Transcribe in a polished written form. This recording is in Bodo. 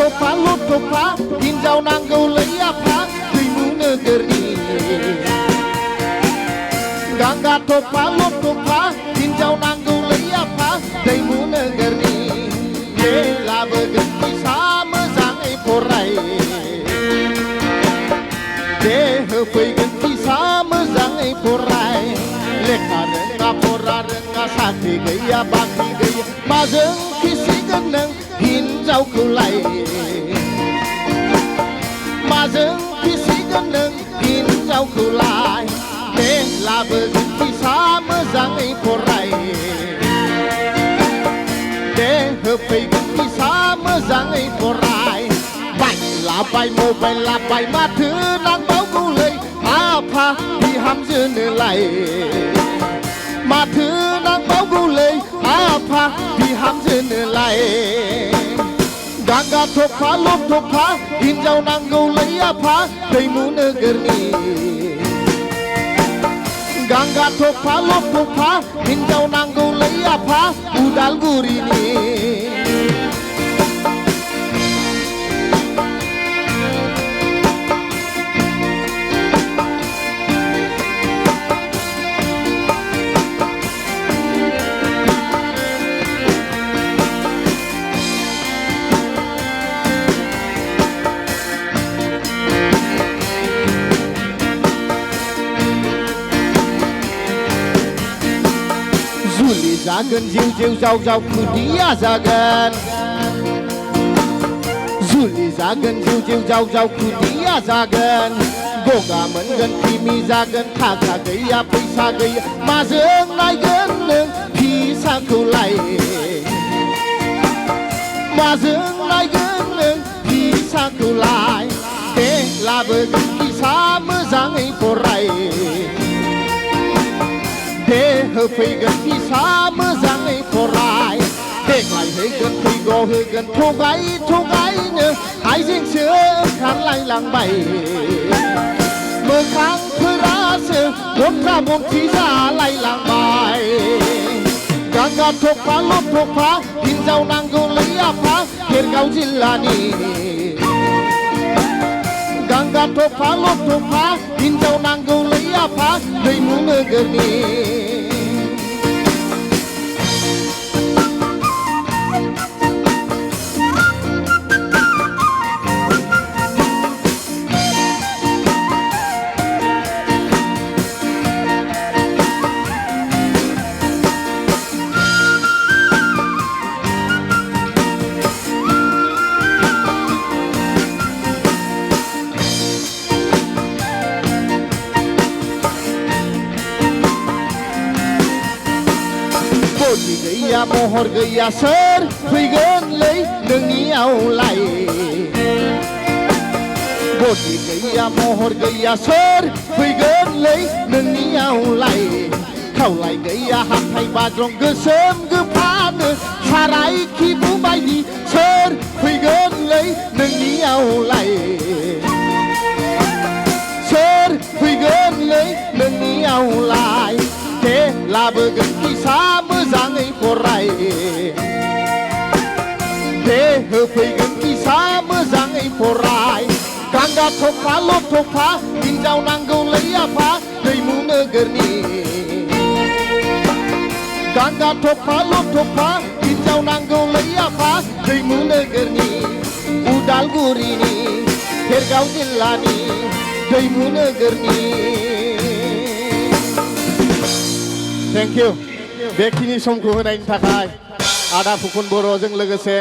थफा लथफा हिन्जाव नांगौलै आफा दैमु नोगोरनि गांगा थफा लथफा हिन्जाव नांगौलै आफा दैमु नोगोरनि दे लाबोगोन फैसा मोजाङै फराय दे होफैगोन फैसा मोजाङै फराय लेखा रोङा फरा रोङा साख्रि गैया बाख्रि गैया माजों फिसिगोन नों हिन्जावखौलाय माजों फिसिगोन नों हिन्जावखौलाय दे लाबोगोन फैसा मोजाङै फराय दे होफैगोन फैसा मोजाङै फराय लाबाय मबाइल लाबाय माथो नांबावगौलै आफा बिहामजोनोलाय माथो नांबावगौलै आफा बिहामजोनोलाय गांगा थफा लथफा हिन्जाव नांगौलै आफा दैमु नोगोरनि गांगा थफा लथफा हिन्जाव नांगौलै आफा उदालगुरिनि जुलि जागोन जिउ जिउ जाव जाव खुदिया जागोन जुलि जागोन जिउ जिउ जाव जाव खुदिया जागोन गगा मोनगोन क्रिमि जागोन थाखा गैया फैसा गैया माजों नायगोन नों फिसाखौलाय माजों नायगोन नों फिसाखौलाय दे लाबोगोन फैसा मोजाङै फराय दे होफैगोन फैसा मोजाङै फराय देग्लाय होगोन फैगौ होगोन थगाय थगायनो हाइजेंसो ओंखारलायलांबाय मोखांफोरासो बन्था बन्थि जालायलांबाय गांगा थफा लथफा हिन्जाव नांगौलै आफा भेरगाव जिल्लानि गांगा थफा लथफा हिन्जाव नांगौलै आफा दैमु नोगोरनि बदि गैया महर गैया सोर फैगोनलै नोंनियावलाय बदि गैया महर गैया सोर फैगोनलै नोंनियावलाय खावलाय गैया हाथाय बाज्रं गोसोम गोफानो साराय खिबु बायदि सोर फैगोनलै नोंनियावलाय सोर फैगोनलै नोंनियावलाय दे लाबोगोन फैसा मोजाङै फराय दे होफैगोन फैसा मोजाङै फराय गांगा थफा लथफा हिन्जाव नांगौलै आफा दैमु नोगोरनि गांगा थफा लथफा हिन्जाव नांगौलै आफा दैमु नोगोरनि उदालगुरिनि भेरगाव जिल्लानि दैमु नोगोरनि थेंक इउ बेखिनि समखौ होनायनि थाखाय आदा फुकन बर'जों लोगोसे